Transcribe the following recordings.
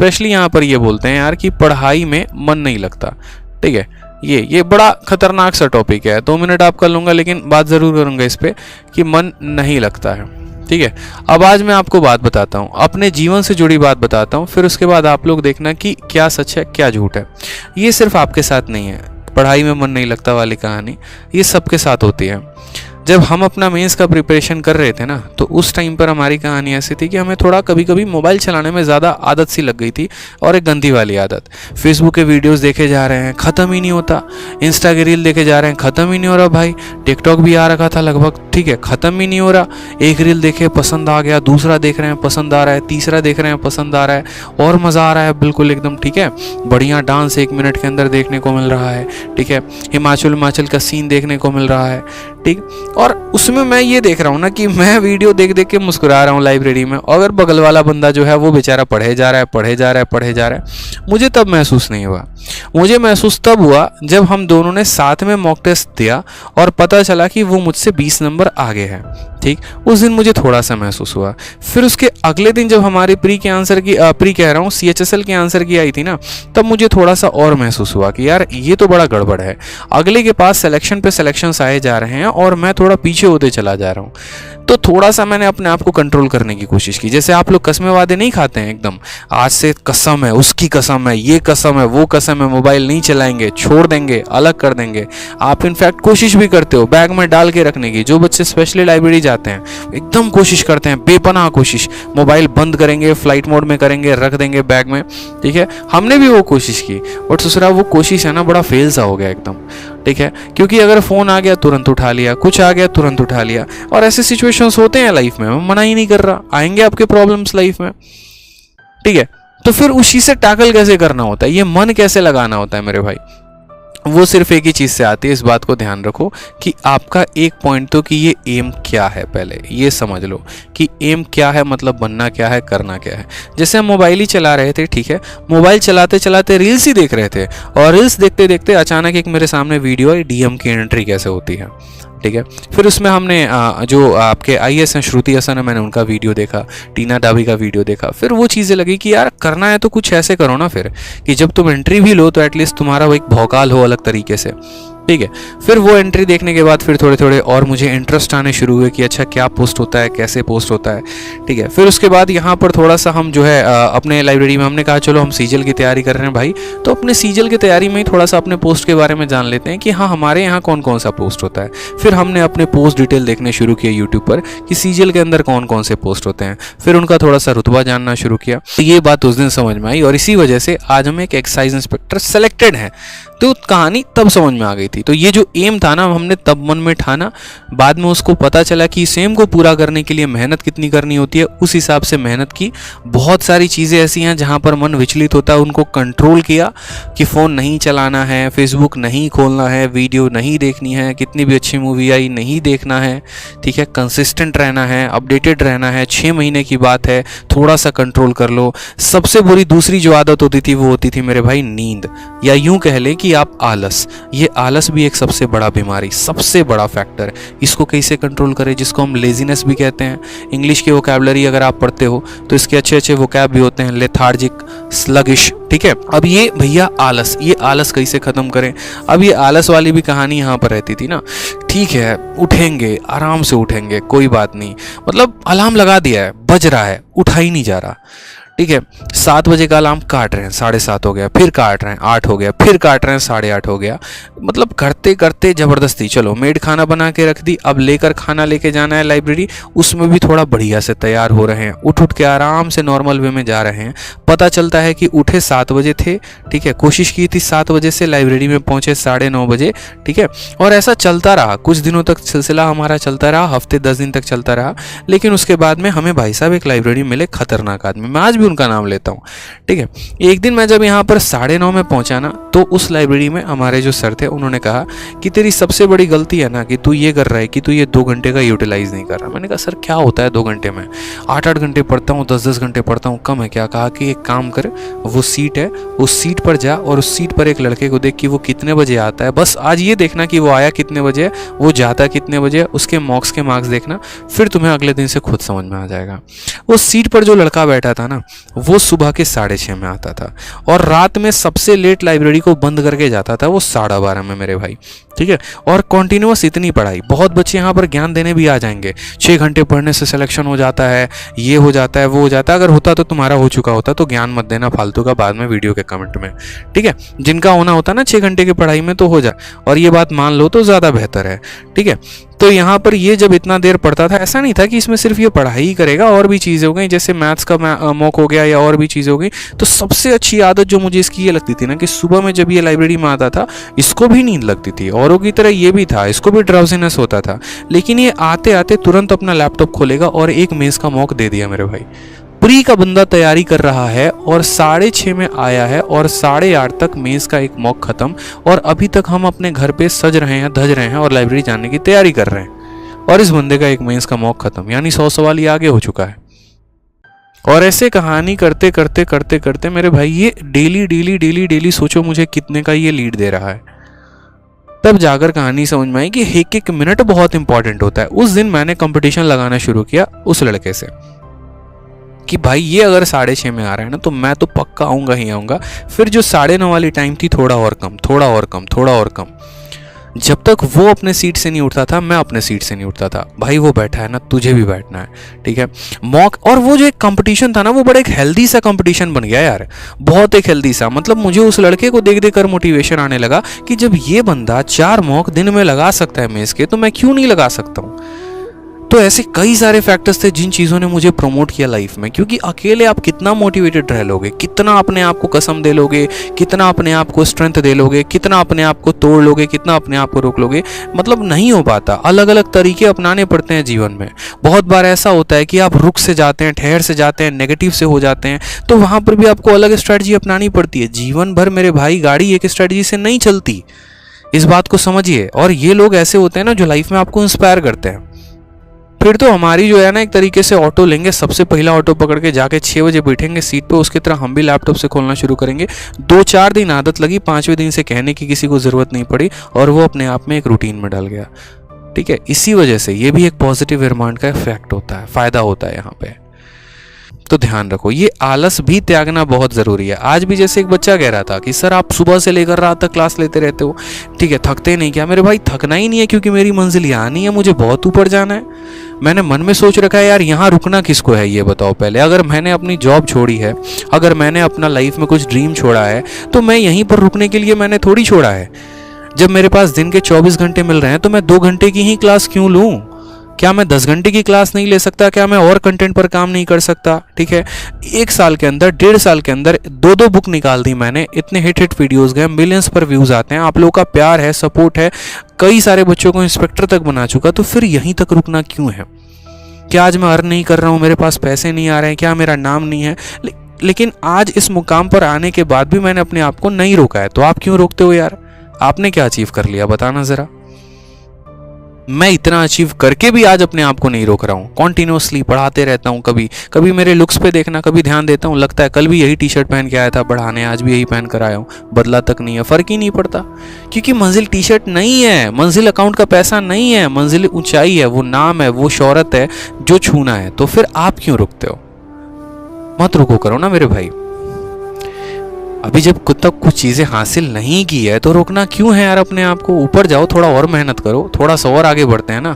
Specially यहाँ पर ये बोलते हैं यार कि पढ़ाई में मन नहीं लगता। ठीक है, ये बड़ा खतरनाक सा टॉपिक है, 2 मिनट आप कर लूँगा लेकिन बात ज़रूर करूँगा इस पर कि मन नहीं लगता है। ठीक है, अब आज मैं आपको बात बताता हूँ, अपने जीवन से जुड़ी बात बताता हूँ, फिर उसके बाद आप लोग देखना कि क्या सच है क्या झूठ है। ये सिर्फ आपके साथ नहीं है, पढ़ाई में मन नहीं लगता वाली कहानी ये सबके साथ होती है। जब हम अपना मेंस का प्रिपरेशन कर रहे थे ना, तो उस टाइम पर हमारी कहानी ऐसी थी कि हमें थोड़ा कभी कभी मोबाइल चलाने में ज़्यादा आदत सी लग गई थी, और एक गंदी वाली आदत। फेसबुक के वीडियोस देखे जा रहे हैं, ख़त्म ही नहीं होता। इंस्टा के रील देखे जा रहे हैं, ख़त्म ही नहीं हो रहा भाई। टिकटॉक भी आ रखा था लगभग, ठीक है, ख़त्म ही नहीं हो रहा। एक रील देखे पसंद आ गया, दूसरा देख रहे हैं पसंद आ रहा है, तीसरा देख रहे हैं पसंद आ रहा है, और मज़ा आ रहा है बिल्कुल एकदम। ठीक है, बढ़िया डांस 1 मिनट के अंदर देखने को मिल रहा है। ठीक है, हिमाचल का सीन देखने को मिल रहा है। ठीक, और उसमें मैं ये देख रहा हूँ ना कि मैं वीडियो देख देख के मुस्कुरा रहा हूँ लाइब्रेरी में, और अगर बगल वाला बंदा जो है वो बेचारा पढ़े जा रहा है। मुझे तब महसूस नहीं हुआ। मुझे महसूस तब हुआ जब हम दोनों ने साथ में मॉक टेस्ट दिया और पता चला कि वो मुझसे 20 नंबर आगे है। ठीक, उस दिन मुझे थोड़ा सा महसूस हुआ। फिर उसके अगले दिन जब हमारी CHSL के आंसर की आई थी ना, तब मुझे थोड़ा सा और महसूस हुआ कि यार ये तो बड़ा गड़बड़ है। अगले के पास सिलेक्शन पे सिलेक्शंस आए जा रहे हैं और मैं थोड़ा पीछे होते चला जा रहा हूँ। तो थोड़ा सा मैंने अपने आप को कंट्रोल करने की कोशिश की। जैसे आप लोग कसमें वादे नहीं खाते हैं एकदम, आज से कसम है, उसकी कसम है, ये कसम है, वो कसम है, मोबाइल नहीं चलाएंगे, छोड़ देंगे, अलग कर देंगे। आप इनफैक्ट कोशिश भी करते हो बैग में डाल के रखने की। जो बच्चे स्पेशली लाइब्रेरी जाते हैं एकदम कोशिश करते हैं, बेपनाह कोशिश, मोबाइल बंद करेंगे, फ्लाइट मोड में करेंगे, रख देंगे बैग में। ठीक है, हमने भी वो कोशिश की, बट दूसरा वो कोशिश है ना बड़ा फेल सा हो गया एकदम। ठीक है, क्योंकि अगर फ़ोन आ गया तुरंत उठा लिया, कुछ आ गया तुरंत उठा लिया, और ऐसे सिचुएशंस होते हैं लाइफ में। मैं मना ही नहीं कर रहा, आएंगे आपके प्रॉब्लम्स लाइफ में। ठीक है, तो फिर उसी से टैकल कैसे करना होता है, ये मन कैसे लगाना होता है मेरे भाई, वो सिर्फ एक ही चीज़ से आती है। इस बात को ध्यान रखो कि आपका एक पॉइंट तो कि ये एम क्या है, पहले ये समझ लो कि एम क्या है, मतलब बनना क्या है, करना क्या है। जैसे हम मोबाइल ही चला रहे थे, ठीक है, मोबाइल चलाते चलाते रील्स ही देख रहे थे, और रील्स देखते देखते अचानक एक मेरे सामने वीडियो आई, डीएम की एंट्री कैसे होती है। ठीक है, फिर उसमें हमने जो आपके IAS हैं श्रुति हसन है, मैंने उनका वीडियो देखा, टीना डाबी का वीडियो देखा। फिर वो चीज़ें लगी कि यार करना है तो कुछ ऐसे करो ना फिर, कि जब तुम एंट्री भी लो तो एटलीस्ट तुम्हारा वो एक भौकाल हो अलग तरीके से। ठीक है, फिर वो एंट्री देखने के बाद फिर थोड़े थोड़े और मुझे इंटरेस्ट आने शुरू हुए कि अच्छा क्या पोस्ट होता है, कैसे पोस्ट होता है। ठीक है, फिर उसके बाद यहाँ पर थोड़ा सा हम जो है अपने लाइब्रेरी में हमने कहा चलो हम सीजल की तैयारी कर रहे हैं भाई, तो अपने सीजल की तैयारी में ही थोड़ा सा अपने पोस्ट के बारे में जान लेते हैं कि हाँ हमारे यहाँ कौन कौन सा पोस्ट होता है। फिर हमने अपने पोस्ट डिटेल देखने शुरू किए यूट्यूब पर कि सीजल के अंदर कौन कौन से पोस्ट होते हैं, फिर उनका थोड़ा सा रुतबा जानना शुरू किया। तो ये बात उस दिन समझ में आई, और इसी वजह से आज हम एक एक्साइज इंस्पेक्टर सेलेक्टेड हैं। तो कहानी तब समझ में आ गई थी। तो ये जो एम था ना, हमने तब मन में ठाना, बाद में उसको पता चला कि इस एम को पूरा करने के लिए मेहनत कितनी करनी होती है, उस हिसाब से मेहनत की। बहुत सारी चीज़ें ऐसी हैं जहाँ पर मन विचलित होता है, उनको कंट्रोल किया कि फ़ोन नहीं चलाना है, फेसबुक नहीं खोलना है, वीडियो नहीं देखनी है, कितनी भी अच्छी मूवी आई नहीं देखना है। ठीक है, कंसिस्टेंट रहना है, अपडेटेड रहना है। 6 महीने की बात है, थोड़ा सा कंट्रोल कर लो। सबसे बुरी दूसरी जो आदत होती थी वो होती थी मेरे भाई नींद, या यूं कह ले कि आप आलस। ये आलस भी एक सबसे बड़ा बीमारी, सबसे बड़ा फैक्टर है। इसको कैसे कंट्रोल करें, जिसको हम लेजीनेस भी कहते हैं। इंग्लिश की वोकैबुलरी अगर आप पढ़ते हो तो इसके अच्छे अच्छे वोकैब भी होते हैं, लेथार्जिक, स्लगिश। ठीक है, अब ये भैया आलस, ये आलस कैसे खत्म करें। अब ये आलस वाली भी कहानी यहाँ पर रहती थी ना। ठीक है, उठेंगे, आराम से उठेंगे, कोई बात नहीं, मतलब अलार्म लगा दिया है, बज रहा है, उठा ही नहीं जा रहा। ठीक है, 7 बजे का अलार्म काट रहे हैं, 7:30 हो गया, फिर काट रहे हैं, 8 हो गया, फिर काट रहे हैं, 8:30 हो गया। मतलब करते करते ज़बरदस्ती, चलो मेड खाना बना के रख दी, अब लेकर खाना लेके जाना है लाइब्रेरी, उसमें भी थोड़ा बढ़िया से तैयार हो रहे हैं, उठ के आराम से नॉर्मल वे में जा रहे हैं। पता चलता है कि उठे 7 बजे थे। ठीक है, कोशिश की थी 7 बजे से, लाइब्रेरी में पहुँचे 9:30 बजे। ठीक है, और ऐसा चलता रहा, कुछ दिनों तक सिलसिला हमारा चलता रहा, हफ्ते 10 दिन तक चलता रहा। लेकिन उसके बाद में हमें भाई साहब एक लाइब्रेरी मिले, खतरनाक आदमी, मैं आज भी उनका नाम लेता हूँ। ठीक है, एक दिन मैं जब यहाँ पर 9:30 में पहुंचा ना, तो उस लाइब्रेरी में हमारे जो सर थे उन्होंने कहा कि तेरी सबसे बड़ी गलती है ना कि तू ये कर रहा है कि तू ये 2 घंटे का यूटिलाइज नहीं कर रहा। मैंने कहा सर क्या होता है 2 घंटे में, 8-8 घंटे पढ़ता हूँ, 10-10 घंटे पढ़ता हूँ, कम है क्या। कहा कि एक काम कर, वो सीट है, उस सीट पर जा और उस सीट पर एक लड़के को देख कि वो कितने बजे आता है, बस आज ये देखना कि वो आया कितने बजे, वो जाता कितने बजे, उसके मॉक्स के मार्क्स देखना, फिर तुम्हें अगले दिन से खुद समझ में आ जाएगा। उस सीट पर जो लड़का बैठा था ना, वो सुबह के 6:30 में आता था, और रात में सबसे लेट लाइब्रेरी को बंद करके जाता था वो 12:30 में मेरे भाई, ठीक है। और कॉन्टिन्यूस इतनी पढ़ाई, बहुत बच्चे यहाँ पर ज्ञान देने भी आ जाएंगे, 6 घंटे पढ़ने से सिलेक्शन हो जाता है, ये हो जाता है, वो हो जाता है। अगर होता तो तुम्हारा हो चुका होता, तो ज्ञान मत देना फालतू का बाद में वीडियो के कमेंट में, ठीक है। जिनका होना होता ना 6 घंटे की पढ़ाई में, तो हो जाए, और ये बात मान लो तो ज़्यादा बेहतर है, ठीक है। तो यहाँ पर ये जब इतना देर पढ़ता था, ऐसा नहीं था कि इसमें सिर्फ ये पढ़ाई ही करेगा, और भी चीज़ें हो गई, जैसे मैथ्स का मॉक हो गया या और भी चीज़ें हो गई। तो सबसे अच्छी आदत जो मुझे इसकी ये लगती थी ना, कि सुबह में जब ये लाइब्रेरी में आता था, इसको भी नींद लगती थी, औरों की तरह ये भी था, इसको भी ड्राउजीनेस होता था, लेकिन ये आते आते तुरंत अपना लैपटॉप खोलेगा और एक मेज़ का मॉक दे दिया मेरे भाई। प्री का बंदा तैयारी कर रहा है और 6:30 में आया है, और 8:30 तक मेज़ का एक मॉक खत्म, और अभी तक हम अपने घर पे सज रहे हैं, धज रहे हैं और लाइब्रेरी जाने की तैयारी कर रहे हैं, और इस बंदे का एक मेंस का मॉक खत्म, यानी 100 सवाल ही आगे हो चुका है। और ऐसे कहानी करते करते करते करते मेरे भाई ये डेली डेली डेली डेली सोचो मुझे कितने का ये लीड दे रहा है। तब जाकर कहानी समझ में आई कि एक एक मिनट बहुत इंपॉर्टेंट होता है। उस दिन मैंने कंपटीशन लगाना शुरू किया उस लड़के से कि भाई ये अगर 6:30 में आ रहा है ना, तो मैं तो पक्का आऊँगा ही आऊँगा। फिर जो 9:30 वाली टाइम थी, थोड़ा और कम, थोड़ा और कम, थोड़ा और कम, जब तक वो अपने सीट से नहीं उठता था, मैं अपने सीट से नहीं उठता था। भाई वो बैठा है ना, तुझे भी बैठना है, ठीक है। मॉक, और वो जो एक कंपटीशन था ना, वो बड़ा एक हेल्दी सा कंपटीशन बन गया यार, बहुत एक हेल्दी सा। मतलब मुझे उस लड़के को देख देख कर मोटिवेशन आने लगा कि जब ये बंदा 4 मॉक दिन में लगा सकता है मेज़ के, तो मैं क्यों नहीं लगा सकता हूँ। तो ऐसे कई सारे फैक्टर्स थे जिन चीज़ों ने मुझे प्रमोट किया लाइफ में, क्योंकि अकेले आप कितना मोटिवेटेड रह लोगे, कितना अपने आप को कसम दे लोगे, कितना अपने आप को स्ट्रेंथ दे लोगे, कितना अपने आप को तोड़ लोगे, कितना अपने आप को रोक लोगे, मतलब नहीं हो पाता। अलग अलग तरीके अपनाने पड़ते हैं जीवन में। बहुत बार ऐसा होता है कि आप रुक से जाते हैं, ठहर से जाते हैं, नेगेटिव से हो जाते हैं, तो वहाँ पर भी आपको अलग स्ट्रैटेजी अपनानी पड़ती है। जीवन भर मेरे भाई गाड़ी एक स्ट्रैटेजी से नहीं चलती, इस बात को समझिए। और ये लोग ऐसे होते हैं ना जो लाइफ में आपको इंस्पायर करते हैं। फिर तो हमारी जो है ना, एक तरीके से ऑटो लेंगे, सबसे पहला ऑटो पकड़ के जाके 6 बजे बैठेंगे सीट पे, उसकी तरह हम भी लैपटॉप से खोलना शुरू करेंगे। 2-4 दिन आदत लगी, 5वें दिन से कहने की किसी को ज़रूरत नहीं पड़ी, और वो अपने आप में एक रूटीन में डल गया, ठीक है। इसी वजह से ये भी एक पॉजिटिव एनवायरनमेंट का इफेक्ट होता है, फ़ायदा होता है यहाँ पे। तो ध्यान रखो, ये आलस भी त्यागना बहुत ज़रूरी है। आज भी जैसे एक बच्चा कह रहा था कि सर आप सुबह से लेकर रात तक क्लास लेते रहते हो, ठीक है, थकते नहीं क्या? मेरे भाई थकना ही नहीं है, क्योंकि मेरी मंजिल यहाँ नहीं है, मुझे बहुत ऊपर जाना है। मैंने मन में सोच रखा है यार, यहाँ रुकना किसको है ये बताओ पहले। अगर मैंने अपनी जॉब छोड़ी है, अगर मैंने अपना लाइफ में कुछ ड्रीम छोड़ा है, तो मैं यहीं पर रुकने के लिए मैंने थोड़ी छोड़ा है। जब मेरे पास दिन के 24 घंटे मिल रहे हैं, तो मैं 2 घंटे की ही क्लास क्यों लूँ? क्या मैं 10 घंटे की क्लास नहीं ले सकता? क्या मैं और कंटेंट पर काम नहीं कर सकता? ठीक है, 1 साल के अंदर, 1.5 साल के अंदर 2 बुक निकाल दी मैंने, इतने हिट वीडियोस गए, मिलियंस पर व्यूज आते हैं, आप लोगों का प्यार है, सपोर्ट है, कई सारे बच्चों को इंस्पेक्टर तक बना चुका। तो फिर यहीं तक रुकना क्यों है? क्या आज मैं अर्न नहीं कर रहा हूँ, मेरे पास पैसे नहीं आ रहे हैं, क्या मेरा नाम नहीं है? लेकिन आज इस मुकाम पर आने के बाद भी मैंने अपने आप को नहीं रोका है। तो आप क्यों रोकते हो यार? आपने क्या अचीव कर लिया बताना जरा। मैं इतना अचीव करके भी आज अपने आप को नहीं रोक रहा हूँ, कॉन्टिन्यूसली पढ़ाते रहता हूँ। कभी कभी मेरे लुक्स पे देखना, कभी ध्यान देता हूँ, लगता है कल भी यही टी-शर्ट पहन के आया था पढ़ाने, आज भी यही पहन कर आया हूँ, बदला तक नहीं है, फ़र्क ही नहीं पड़ता। क्योंकि मंजिल टी-शर्ट नहीं है, मंजिल अकाउंट का पैसा नहीं है, मंजिल ऊंचाई है, वो नाम है, वो शोहरत है जो छूना है। तो फिर आप क्यों रुकते हो? मत रुको करो ना मेरे भाई। अभी जब खुद तक कुछ चीज़ें हासिल नहीं की है तो रोकना क्यों है यार अपने आप को? ऊपर जाओ, थोड़ा और मेहनत करो, थोड़ा सा और आगे बढ़ते हैं ना,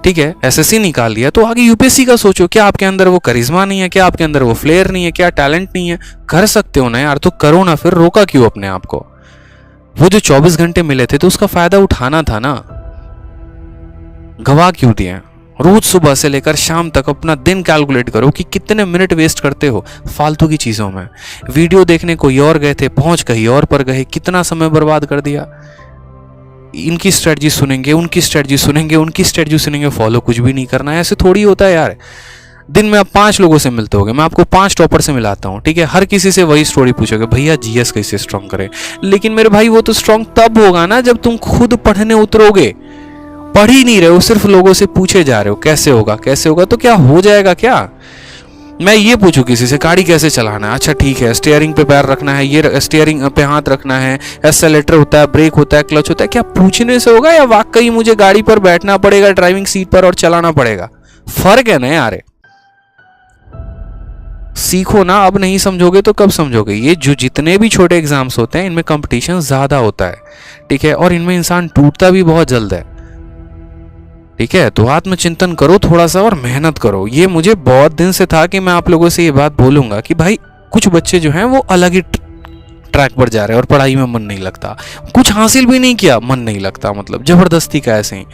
ठीक है। एसएससी निकाल लिया तो आगे यूपीएससी का सोचो। क्या आपके अंदर वो करिश्मा नहीं है? क्या आपके अंदर वो फ्लेयर नहीं है? क्या टैलेंट नहीं है? कर सकते हो ना यार, तो करो ना। फिर रोका क्यों अपने आप को? वो जो 24 घंटे मिले थे तो उसका फायदा उठाना था ना, गवा क्यों दिए? रोज सुबह से लेकर शाम तक अपना दिन कैलकुलेट करो कि कितने मिनट वेस्ट करते हो फालतू की चीज़ों में। वीडियो देखने कोई और गए थे, पहुंच कहीं और पर गए, कितना समय बर्बाद कर दिया। इनकी स्ट्रेटजी सुनेंगे, उनकी स्ट्रेटजी सुनेंगे, उनकी स्ट्रेटजी सुनेंगे, फॉलो कुछ भी नहीं करना है। ऐसे थोड़ी होता है यार। दिन में आप 5 लोगों से मिलते होगे, मैं आपको 5 टॉपर से मिलाता हूँ, ठीक है। हर किसी से वही स्टोरी पूछोगे, भैया जीएस कैसे स्ट्रॉन्ग करें। लेकिन मेरे भाई वो तो स्ट्रॉन्ग तब होगा ना जब तुम खुद पढ़ने उतरोगे। पढ़ ही नहीं रहे हो, सिर्फ लोगों से पूछे जा रहे हो कैसे होगा कैसे होगा। तो क्या हो जाएगा क्या? मैं ये पूछूं किसी से गाड़ी कैसे चलाना है, अच्छा ठीक है, स्टीयरिंग पे पैर रखना है, ये स्टीयरिंग पे हाथ रखना है, एक्सेलेरेटर होता है, ब्रेक होता है, क्लच होता है, क्या पूछने से होगा या वाकई मुझे गाड़ी पर बैठना पड़ेगा ड्राइविंग सीट पर और चलाना पड़ेगा? फर्क है ना यार। सीखो ना, अब नहीं समझोगे तो कब समझोगे। ये जो जितने भी छोटे एग्जाम्स होते हैं इनमें कंपटीशन ज़्यादा होता है, ठीक है, और इनमें इंसान टूटता भी बहुत जल्द है, ठीक है। तो आत्मचिंतन करो थोड़ा सा और मेहनत करो। ये मुझे बहुत दिन से था कि मैं आप लोगों से ये बात बोलूंगा कि भाई कुछ बच्चे जो हैं वो अलग ही ट्रैक पर जा रहे हैं और पढ़ाई में मन नहीं लगता, कुछ हासिल भी नहीं किया मन नहीं लगता, मतलब जबरदस्ती का ऐसे ही।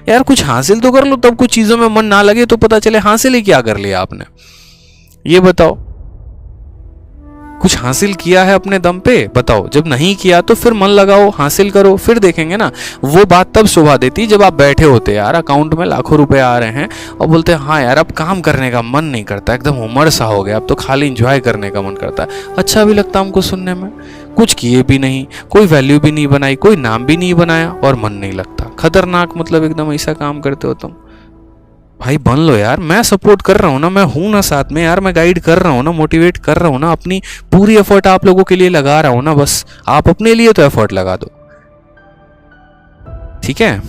यार कुछ हासिल तो कर लो, तब कुछ चीज़ों में मन ना लगे तो पता चले हासिल ही क्या कर लिया आपने, ये बताओ। कुछ हासिल किया है अपने दम पे, बताओ। जब नहीं किया तो फिर मन लगाओ, हासिल करो, फिर देखेंगे ना। वो बात तब शोभा देती जब आप बैठे होते यार, अकाउंट में लाखों रुपए आ रहे हैं और बोलते हैं हाँ यार अब काम करने का मन नहीं करता, एकदम उमर सा हो गया, अब तो खाली इंजॉय करने का मन करता है। अच्छा भी लगता हमको सुनने में। कुछ किए भी नहीं, कोई वैल्यू भी नहीं बनाई, कोई नाम भी नहीं बनाया और मन नहीं लगता। खतरनाक, मतलब एकदम ऐसा काम करते हो तुम। भाई बन लो यार, मैं सपोर्ट कर रहा हूँ ना, मैं हूं ना साथ में यार, मैं गाइड कर रहा हूँ ना, मोटिवेट कर रहा हूँ ना, अपनी पूरी एफर्ट आप लोगों के लिए लगा रहा हूँ ना, बस आप अपने लिए तो एफर्ट लगा दो, ठीक है।